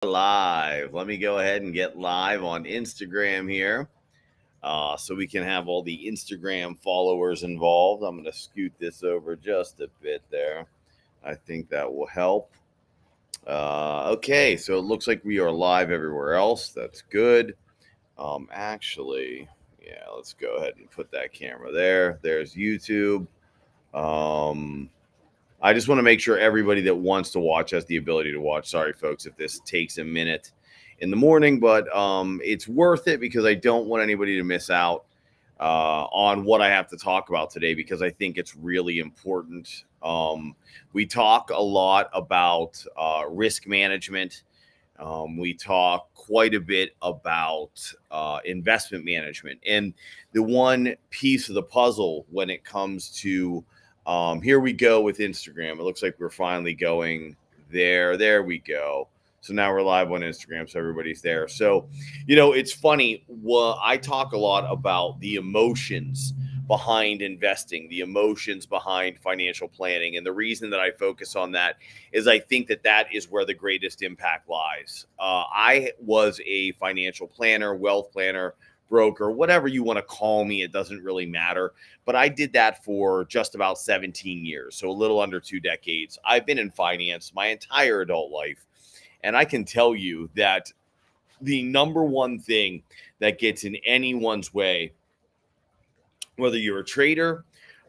Live. Let me go ahead and get live on Instagram here so we can have all the Instagram followers involved. I'm going to scoot this over just a bit there. I think that will help. Okay, so it looks like we are live everywhere else. That's good. Yeah, let's go ahead and put that camera there. There's YouTube. Um, I just want to make sure everybody that wants to watch has the ability to watch. Sorry, folks, if this takes a minute in the morning, but it's worth it because I don't want anybody to miss out on what I have to talk about today because I think it's really important. We talk a lot about risk management. We talk quite a bit about investment management. And the one piece of the puzzle when it comes to here we go with Instagram. It looks like we're finally going there. There we go. So now we're live on Instagram, so everybody's there. So, it's funny. Well, I talk a lot about the emotions behind investing, the emotions behind financial planning. And the reason that I focus on that is I think that that is where the greatest impact lies. I was a financial planner, wealth planner, broker, whatever you want to call me. It doesn't really matter. But I did that for just about 17 years, so a little under 2 decades. I've been in finance my entire adult life. And I can tell you that the number one thing that gets in anyone's way, whether you're a trader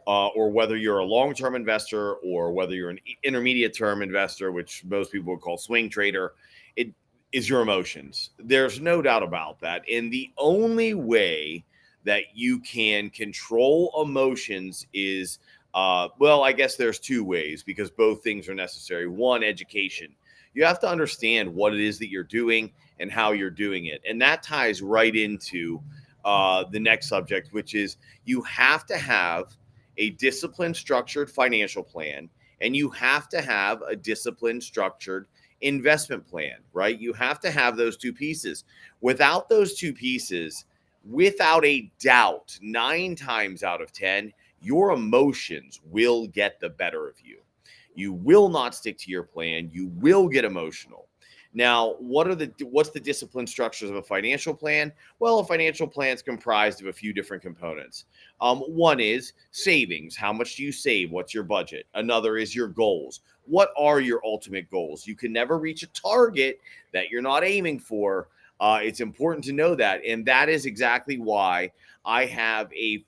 or whether you're a long-term investor or whether you're an intermediate term investor, which most people would call swing trader, it is your emotions. There's no doubt about that. And the only way that you can control emotions is, I guess there's two ways because both things are necessary. One, education. You have to understand what it is that you're doing and how you're doing it. And that ties right into the next subject, which is you have to have a disciplined, structured financial plan, and you have to have a disciplined, structured investment plan, right? You have to have those two pieces. Without those two pieces, without a doubt, 9 times out of 10, your emotions will get the better of you. You will not stick to your plan. You will get emotional. Now, what's the discipline structures of a financial plan? Well, a financial plan is comprised of a few different components. One is savings. How much do you save? What's your budget? Another is your goals. What are your ultimate goals? You can never reach a target that you're not aiming for. It's important to know that. And that is exactly why I have a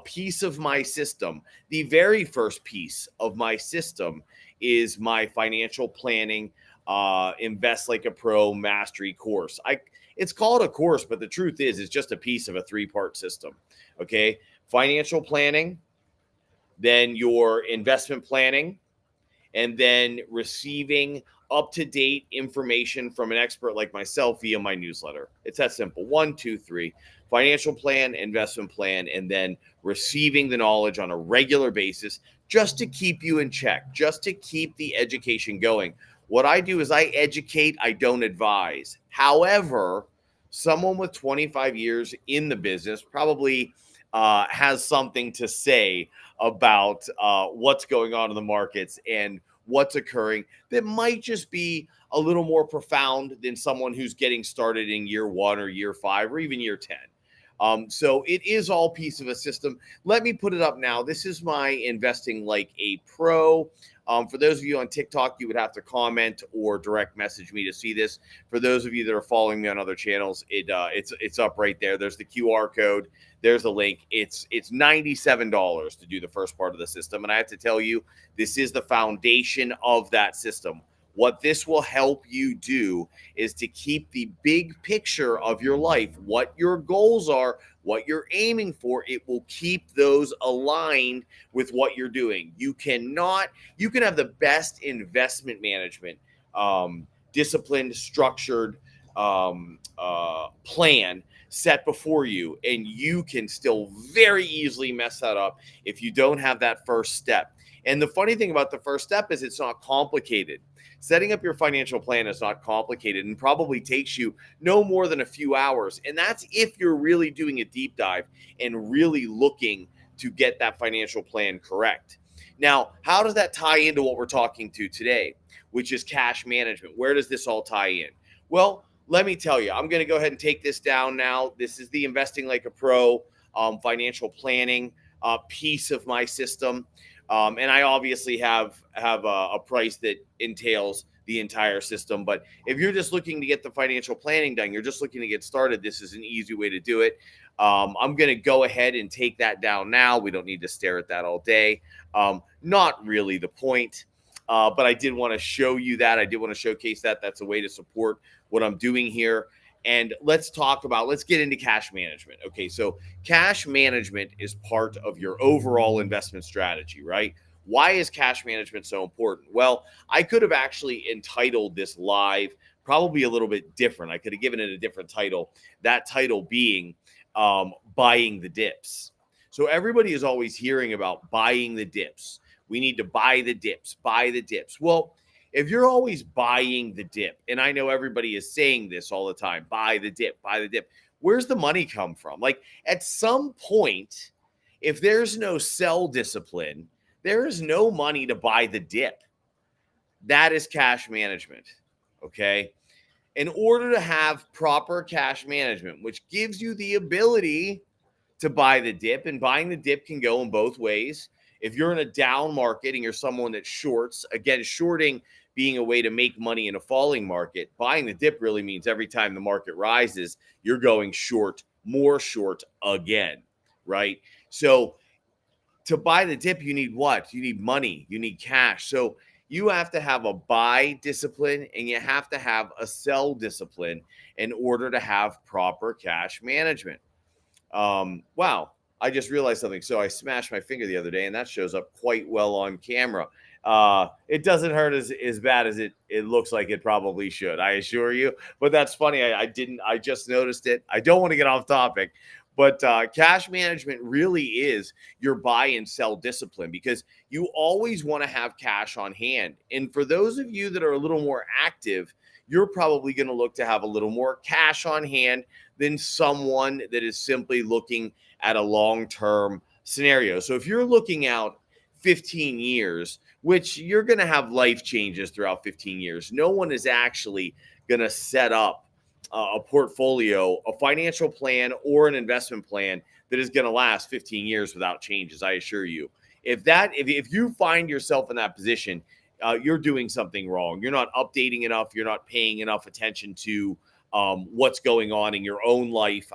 piece of my system. The very first piece of my system is my financial planning Invest Like a Pro mastery course. It's called a course, but the truth is it's just a piece of a 3-part system. Okay. Financial planning, then your investment planning, and then receiving up-to-date information from an expert like myself via my newsletter. It's that simple. 1, 2, 3. Financial plan, investment plan, and then receiving the knowledge on a regular basis just to keep you in check, just to keep the education going. What I do is I educate, I don't advise. However, someone with 25 years in the business probably has something to say about what's going on in the markets and what's occurring that might just be a little more profound than someone who's getting started in year 1 or year 5 or even year 10. So it is all piece of a system. Let me put it up now. This is my Investing Like a Pro. For those of you on TikTok, you would have to comment or direct message me to see this. For those of you that are following me on other channels, it's up right there. There's the QR code. There's the link. It's $97 to do the first part of the system. And I have to tell you, this is the foundation of that system. What this will help you do is to keep the big picture of your life, what your goals are, what you're aiming for. It will keep those aligned with what you're doing. You can have the best investment management, disciplined, structured plan set before you, and you can still very easily mess that up if you don't have that first step. And the funny thing about the first step is it's not complicated. Setting up your financial plan is not complicated and probably takes you no more than a few hours. And that's if you're really doing a deep dive and really looking to get that financial plan correct. Now, how does that tie into what we're talking to today, which is cash management? Where does this all tie in? Well, let me tell you, I'm going to go ahead and take this down now. This is the Investing Like a Pro financial planning piece of my system. And I obviously have a price that entails the entire system. But if you're just looking to get the financial planning done, you're just looking to get started, this is an easy way to do it. I'm going to go ahead and take that down now. We don't need to stare at that all day. Not really the point. But I did want to show you that. I did want to showcase that. That's a way to support what I'm doing here. And let's get into cash management. Okay, so cash management is part of your overall investment strategy, right? Why is cash management so important? Well, I could have actually entitled this live probably a little bit different. I could have given it a different title, that title being buying the dips. So everybody is always hearing about buying the dips. We need to buy the dips, buy the dips. Well, if you're always buying the dip, and I know everybody is saying this all the time, buy the dip, buy the dip. Where's the money come from? Like at some point, if there's no sell discipline, there is no money to buy the dip. That is cash management. Okay. In order to have proper cash management, which gives you the ability to buy the dip, and buying the dip can go in both ways. If you're in a down market and you're someone that shorts, again, shorting being a way to make money in a falling market, buying the dip really means every time the market rises, you're going short, more short again, right? So to buy the dip, you need what? You need money, you need cash. So you have to have a buy discipline and you have to have a sell discipline in order to have proper cash management. Wow, I just realized something. So I smashed my finger the other day, and that shows up quite well on camera. It doesn't hurt as bad as it looks like it probably should, I assure you. But that's funny. I just noticed it. I don't want to get off topic, but cash management really is your buy and sell discipline, because you always want to have cash on hand. And for those of you that are a little more active, you're probably going to look to have a little more cash on hand than someone that is simply looking at a long-term scenario. So if you're looking out 15 years, which you're going to have life changes throughout 15 years, no one is actually going to set up a portfolio, a financial plan, or an investment plan that is going to last 15 years without changes. I assure you. If you find yourself in that position, you're doing something wrong. You're not updating enough. You're not paying enough attention to what's going on in your own life.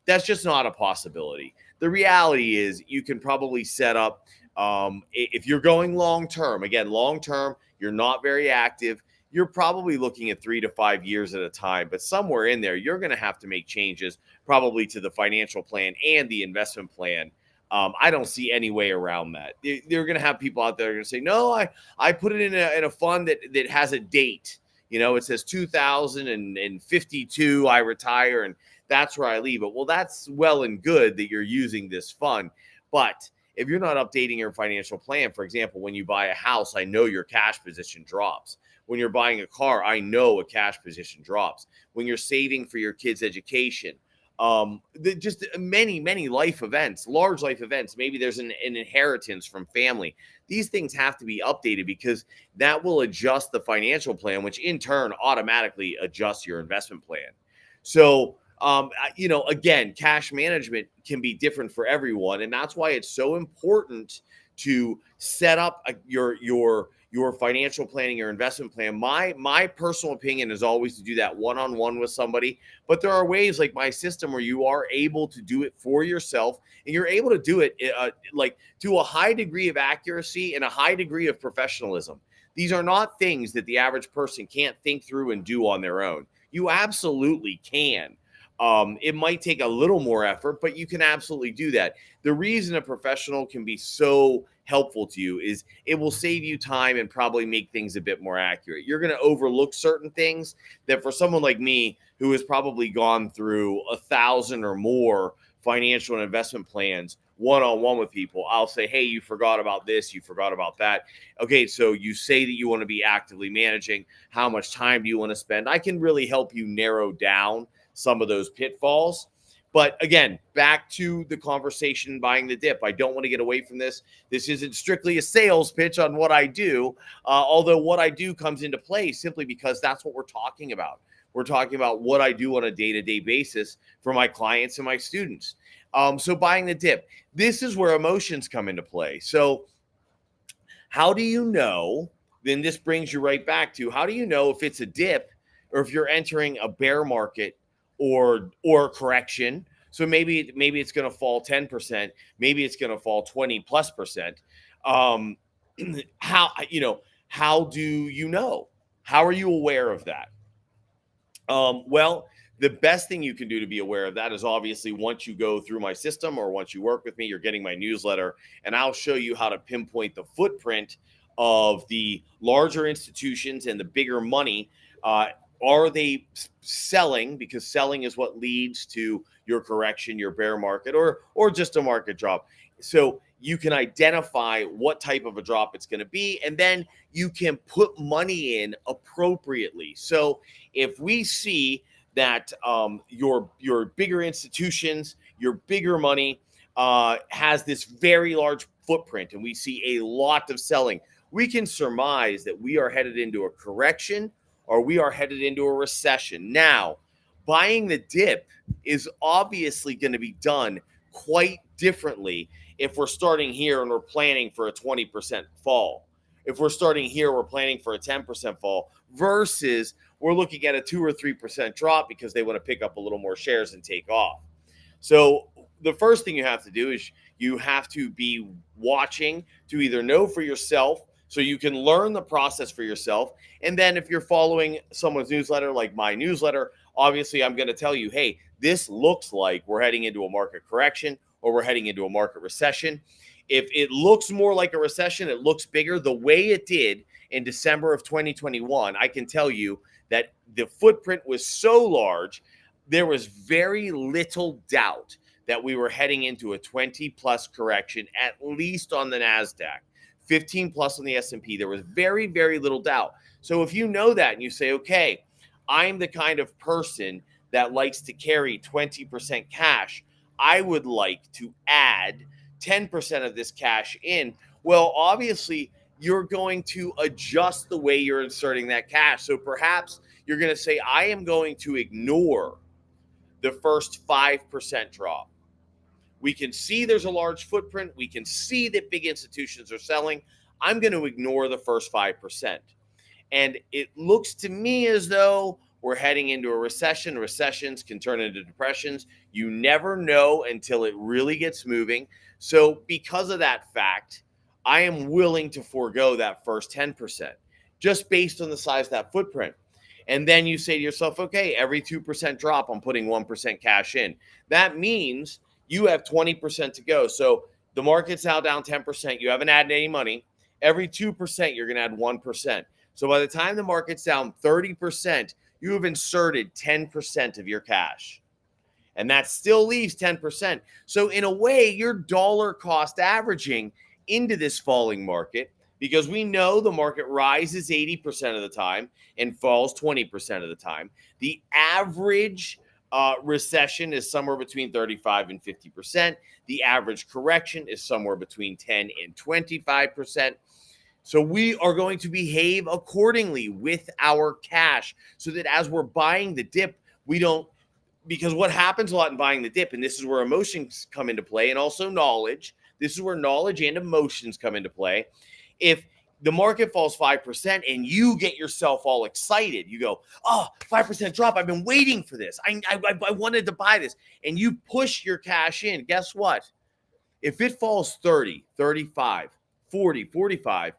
That's just not a possibility. The reality is you can probably set up, if you're going long-term, again, long-term, you're not very active. You're probably looking at 3 to 5 years at a time, but somewhere in there, you're going to have to make changes probably to the financial plan and the investment plan. I don't see any way around that. They're going to have people out there going to say, no, I put it in a fund that has a date. It says 2052, I retire, and that's where I leave it. Well, that's well and good that you're using this fund. But if you're not updating your financial plan, for example, when you buy a house, I know your cash position drops. When you're buying a car, I know a cash position drops. When you're saving for your kids' education, just many life events, large life events. Maybe there's an inheritance from family. These things have to be updated because that will adjust the financial plan, which in turn automatically adjusts your investment plan. So, again, cash management can be different for everyone. And that's why it's so important to set up your financial planning, your investment plan. My personal opinion is always to do that one-on-one with somebody. But there are ways like my system where you are able to do it for yourself, and you're able to do it like to a high degree of accuracy and a high degree of professionalism. These are not things that the average person can't think through and do on their own. You absolutely can. It might take a little more effort, but you can absolutely do that. The reason a professional can be so helpful to you is it will save you time and probably make things a bit more accurate. You're going to overlook certain things that for someone like me, who has probably gone through 1,000 or more financial and investment plans one-on-one with people, I'll say, hey, you forgot about this, you forgot about that. Okay, so you say that you want to be actively managing. How much time do you want to spend? I can really help you narrow down some of those pitfalls. But again, back to the conversation, buying the dip. I don't want to get away from this. This isn't strictly a sales pitch on what I do, although what I do comes into play simply because that's what we're talking about. We're talking about what I do on a day-to-day basis for my clients and my students. So buying the dip, this is where emotions come into play. So how do you know? Then this brings you right back to, how do you know if it's a dip or if you're entering a bear market or a correction? So maybe it's going to fall 10%, maybe it's going to fall 20+%. How how do you know? How are you aware of that? Well, the best thing you can do to be aware of that is obviously once you go through my system or once you work with me, you're getting my newsletter, and I'll show you how to pinpoint the footprint of the larger institutions and the bigger money. Are they selling? Because selling is what leads to your correction, your bear market, or just a market drop. So you can identify what type of a drop it's going to be, and then you can put money in appropriately. So if we see that your bigger institutions, your bigger money has this very large footprint, and we see a lot of selling, we can surmise that we are headed into a correction or we are headed into a recession. Now, buying the dip is obviously going to be done quite differently if we're starting here and we're planning for a 20% fall. If we're starting here, we're planning for a 10% fall versus we're looking at a 2 or 3% drop because they want to pick up a little more shares and take off. So the first thing you have to do is you have to be watching to either know for yourself so you can learn the process for yourself. And then if you're following someone's newsletter, like my newsletter, obviously I'm going to tell you, hey, this looks like we're heading into a market correction or we're heading into a market recession. If it looks more like a recession, it looks bigger the way it did in December of 2021, I can tell you that the footprint was so large, there was very little doubt that we were heading into a 20+ correction, at least on the NASDAQ, 15+ on the S&P. There was very, very little doubt. So if you know that and you say, okay, I'm the kind of person that likes to carry 20% cash, I would like to add 10% of this cash in. Well, obviously, you're going to adjust the way you're inserting that cash. So perhaps you're going to say, I am going to ignore the first 5% drop. We can see there's a large footprint. We can see that big institutions are selling. I'm going to ignore the first 5%. And it looks to me as though we're heading into a recession. Recessions can turn into depressions. You never know until it really gets moving. So because of that fact, I am willing to forego that first 10% just based on the size of that footprint. And then you say to yourself, okay, every 2% drop, I'm putting 1% cash in. That means you have 20% to go. So the market's now down 10%. You haven't added any money. Every 2%, you're going to add 1%. So by the time the market's down 30%, you have inserted 10% of your cash. And that still leaves 10%. So in a way, you're dollar cost averaging into this falling market, because we know the market rises 80% of the time and falls 20% of the time. The average recession is somewhere between 35 and 50%. The average correction is somewhere between 10 and 25%. So we are going to behave accordingly with our cash so that as we're buying the dip, we don't, because what happens a lot in buying the dip, and this is where emotions come into play, and also knowledge. This is where knowledge and emotions come into play. If the market falls 5% and you get yourself all excited, you go, oh, 5% drop. I've been waiting for this. I wanted to buy this. And you push your cash in. Guess what? If it falls 30, 35, 40, 45,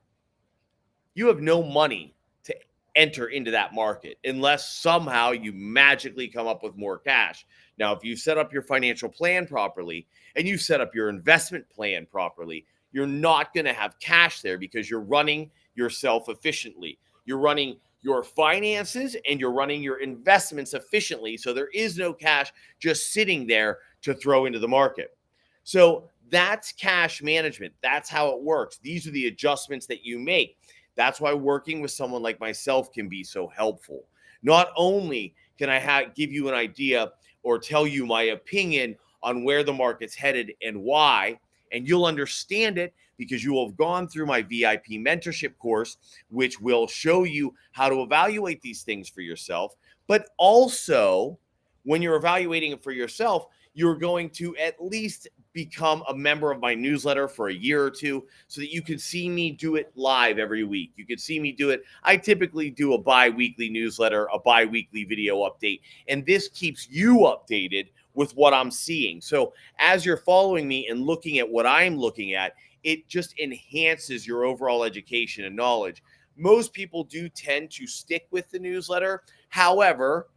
you have no money to enter into that market unless somehow you magically come up with more cash. Now, if you set up your financial plan properly and you set up your investment plan properly, you're not going to have cash there because you're running yourself efficiently. You're running your finances and you're running your investments efficiently. So there is no cash just sitting there to throw into the market. So that's cash management. That's how it works. These are the adjustments that you make. That's why working with someone like myself can be so helpful. Not only can I give you an idea or tell you my opinion on where the market's headed and why, and you'll understand it because you will have gone through my VIP mentorship course, which will show you how to evaluate these things for yourself. But also, when you're evaluating it for yourself, you're going to at least become a member of my newsletter for a year or two so that you can see me do it live every week. You can see me do it. I typically do a bi-weekly newsletter, a bi-weekly video update, and this keeps you updated with what I'm seeing. So as you're following me and looking at what I'm looking at, it just enhances your overall education and knowledge. Most people do tend to stick with the newsletter. However,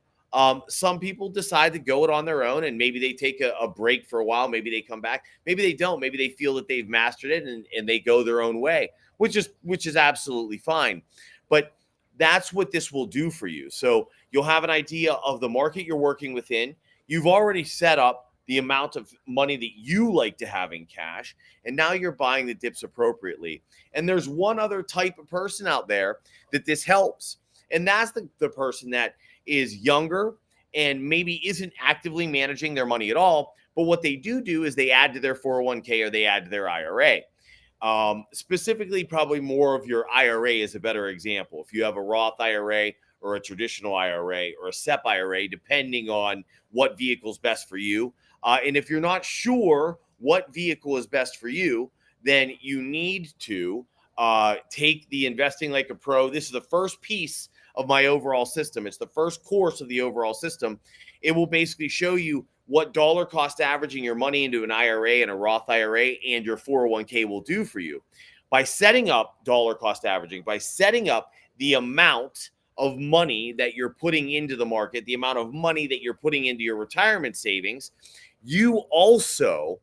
some people decide to go it on their own, and maybe they take a break for a while. Maybe they come back. Maybe they don't. Maybe they feel that they've mastered it and they go their own way, which is absolutely fine. But that's what this will do for you. So you'll have an idea of the market you're working within. You've already set up the amount of money that you like to have in cash, and now you're buying the dips appropriately. And there's one other type of person out there that this helps, and that's the person that is younger and maybe isn't actively managing their money at all. But what they do is they add to their 401k or they add to their IRA. Specifically, probably more of your IRA is a better example. If you have a Roth IRA or a traditional IRA or a SEP IRA, depending on what vehicle is best for you. And if you're not sure what vehicle is best for you, then you need to take the Investing Like a Pro. This is the first piece of my overall system. It's the first course of the overall system. It will basically show you what dollar cost averaging your money into an IRA and a Roth IRA and your 401k will do for you. By setting up dollar cost averaging, by setting up the amount of money that you're putting into the market, the amount of money that you're putting into your retirement savings, you also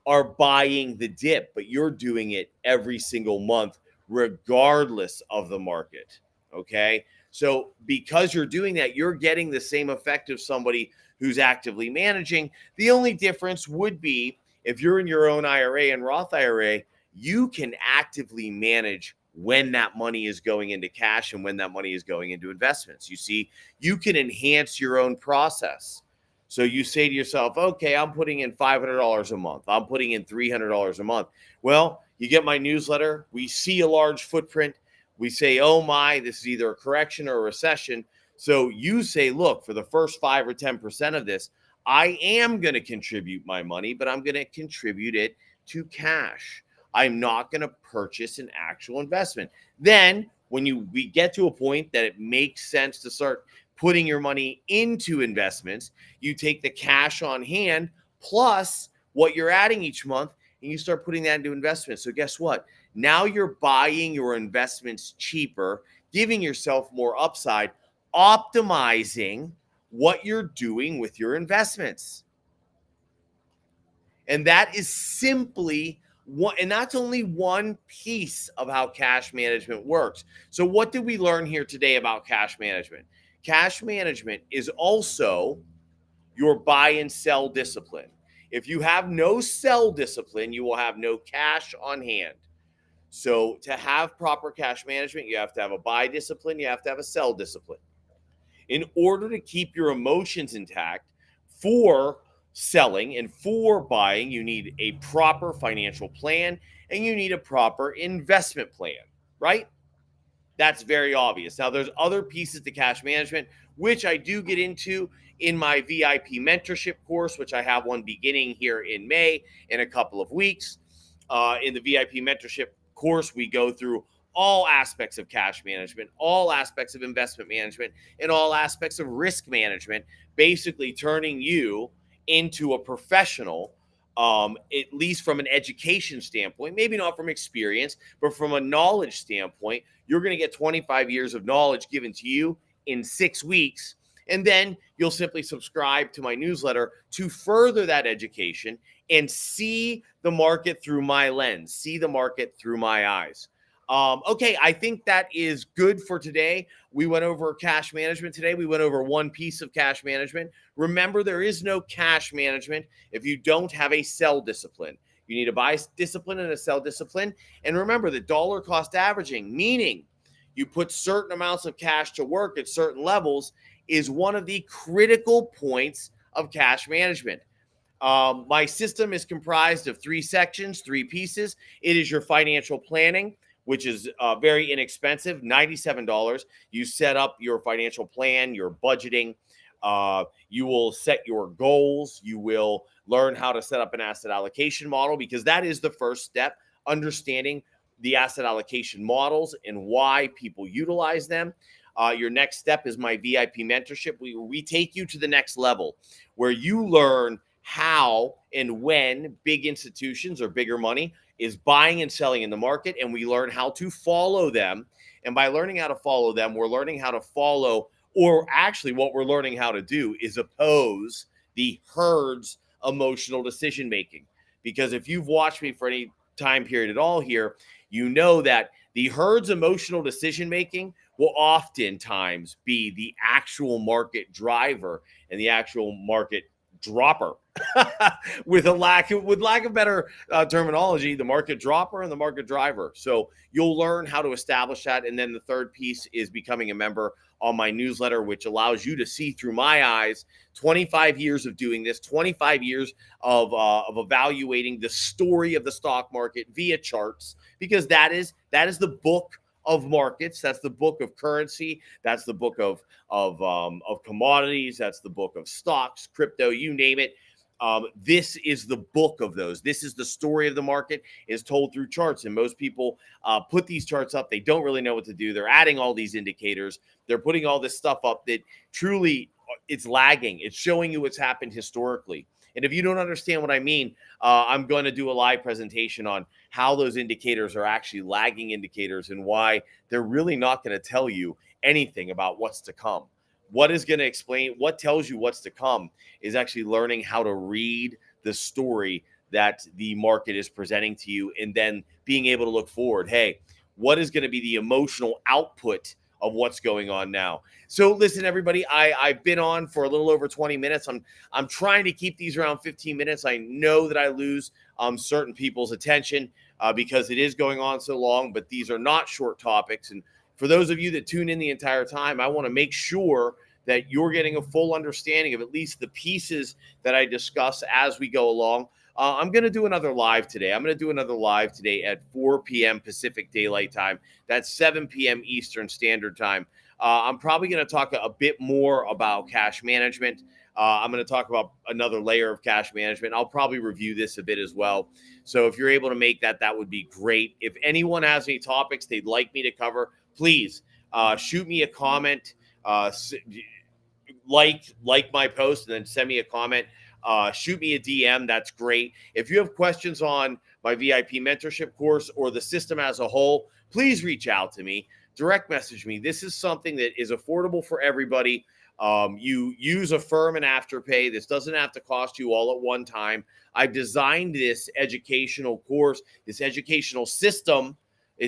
are buying the dip, but you're doing it every single month, regardless of the market. Okay. So because you're doing that, you're getting the same effect of somebody who's actively managing. The only difference would be if you're in your own IRA and Roth IRA, you can actively manage when that money is going into cash and when that money is going into investments. You see, you can enhance your own process. So you say to yourself, okay, I'm putting in $500 a month. I'm putting in $300 a month. Well, you get my newsletter. We see a large footprint. We say, oh my, this is either a correction or a recession. So you say, look, for the first 5 or 10% of this, I am going to contribute my money, but I'm going to contribute it to cash. I'm not going to purchase an actual investment. Then when we get to a point that it makes sense to start putting your money into investments, you take the cash on hand plus what you're adding each month and you start putting that into investments. So guess what? Now you're buying your investments cheaper, giving yourself more upside, optimizing what you're doing with your investments. And that is simply one, and that's only one piece of how cash management works. So what did we learn here today about cash management? Cash management is also your buy and sell discipline. If you have no sell discipline, you will have no cash on hand. So to have proper cash management, you have to have a buy discipline, you have to have a sell discipline. In order to keep your emotions intact for selling and for buying, you need a proper financial plan and you need a proper investment plan, right? That's very obvious. Now, there's other pieces to cash management, which I do get into in my VIP mentorship course, which I have one beginning here in May in a couple of weeks. In the VIP mentorship course, we go through all aspects of cash management, all aspects of investment management, and all aspects of risk management, basically turning you into a professional, at least from an education standpoint, maybe not from experience, but from a knowledge standpoint. You're going to get 25 years of knowledge given to you in 6 weeks. And then you'll simply subscribe to my newsletter to further that education and see the market through my lens, see the market through my eyes. Okay, I think that is good for today. We went over cash management today. We went over one piece of cash management. Remember, there is no cash management if you don't have a sell discipline. You need a buy discipline and a sell discipline. And remember, the dollar cost averaging, meaning you put certain amounts of cash to work at certain levels, is one of the critical points of cash management. My system is comprised of 3 sections, 3 pieces. It is your financial planning, which is very inexpensive, $97. You set up your financial plan, your budgeting. You will set your goals. You will learn how to set up an asset allocation model, because that is the first step, understanding the asset allocation models and why people utilize them. Your next step is my VIP mentorship. We take you to the next level where you learn how and when big institutions or bigger money is buying and selling in the market, and we learn how to follow them. And by learning how to follow them, we're learning how to follow, or actually what we're learning how to do is oppose the herd's emotional decision making. Because if you've watched me for any time period at all here, you know that the herd's emotional decision making will oftentimes be the actual market driver and the actual market dropper. with lack of better terminology, the market dropper and the market driver. So you'll learn how to establish that. And then the third piece is becoming a member on my newsletter, which allows you to see through my eyes 25 years of doing this, 25 years of evaluating the story of the stock market via charts, because that is the book of markets. That's the book of currency. That's the book of commodities. That's the book of stocks, crypto, you name it. This is the book of those. This is the story of the market, is told through charts. And most people put these charts up. They don't really know what to do. They're adding all these indicators. They're putting all this stuff up that truly it's lagging. It's showing you what's happened historically. And if you don't understand what I mean, I'm going to do a live presentation on how those indicators are actually lagging indicators and why they're really not going to tell you anything about what's to come. What is going to explain, what tells you what's to come is actually learning how to read the story that the market is presenting to you, and then being able to look forward. Hey, what is going to be the emotional output of what's going on now? So listen, everybody, I've been on for a little over 20 minutes. I'm trying to keep these around 15 minutes. I know that I lose certain people's attention because it is going on so long, but these are not short topics. And for those of you that tune in the entire time, I want to make sure that you're getting a full understanding of at least the pieces that I discuss as we go along. I'm going to do another live today. I'm going to do another live today at 4 p.m. Pacific Daylight Time. That's 7 p.m. Eastern Standard Time. I'm probably going to talk a bit more about cash management. I'm going to talk about another layer of cash management. I'll probably review this a bit as well. So if you're able to make that, that would be great. If anyone has any topics they'd like me to cover, please shoot me a comment, like my post, and then send me a comment. Shoot me a DM. That's great. If you have questions on my VIP mentorship course or the system as a whole, please reach out to me. Direct message me. This is something that is affordable for everybody. You use Affirm and Afterpay. This doesn't have to cost you all at one time. I've designed this educational course, this educational system.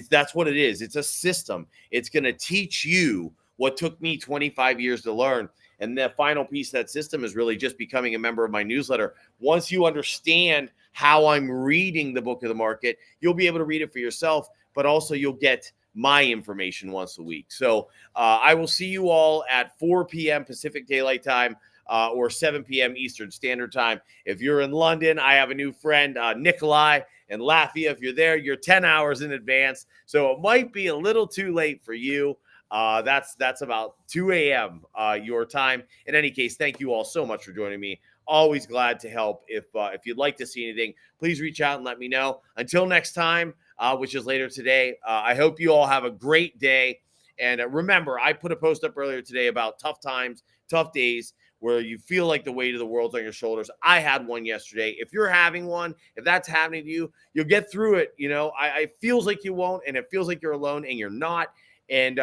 That's what it is. It's a system. It's going to teach you what took me 25 years to learn. And the final piece of that system is really just becoming a member of my newsletter. Once you understand how I'm reading the book of the market, you'll be able to read it for yourself, but also you'll get my information once a week. So I will see you all at 4 p.m. Pacific Daylight Time or 7 p.m. Eastern Standard Time. If you're in London, I have a new friend, Nikolai and Lafayette. If you're there, you're 10 hours in advance. So it might be a little too late for you. That's about 2 a.m. Your time. In any case, thank you all so much for joining me. Always glad to help. If you'd like to see anything, please reach out and let me know. Until next time, which is later today, I hope you all have a great day. And remember, I put a post up earlier today about tough times, tough days, where you feel like the weight of the world's on your shoulders. I had one yesterday. If you're having one, if that's happening to you, you'll get through it. You know, it feels like you won't, and it feels like you're alone, and you're not. And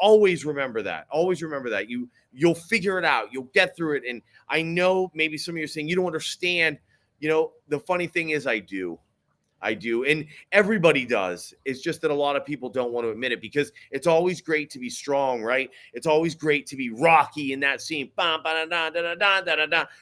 always remember that. Always remember that. You'll figure it out. You'll get through it. And I know maybe some of you are saying you don't understand. You know, the funny thing is I do. And everybody does. It's just that a lot of people don't want to admit it, because it's always great to be strong, right? It's always great to be Rocky in that scene.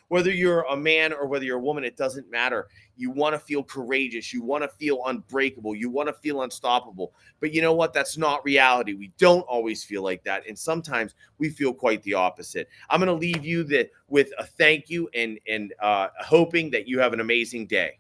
Whether you're a man or whether you're a woman, it doesn't matter. You want to feel courageous. You want to feel unbreakable. You want to feel unstoppable. But you know what? That's not reality. We don't always feel like that. And sometimes we feel quite the opposite. I'm going to leave you with a thank you and hoping that you have an amazing day.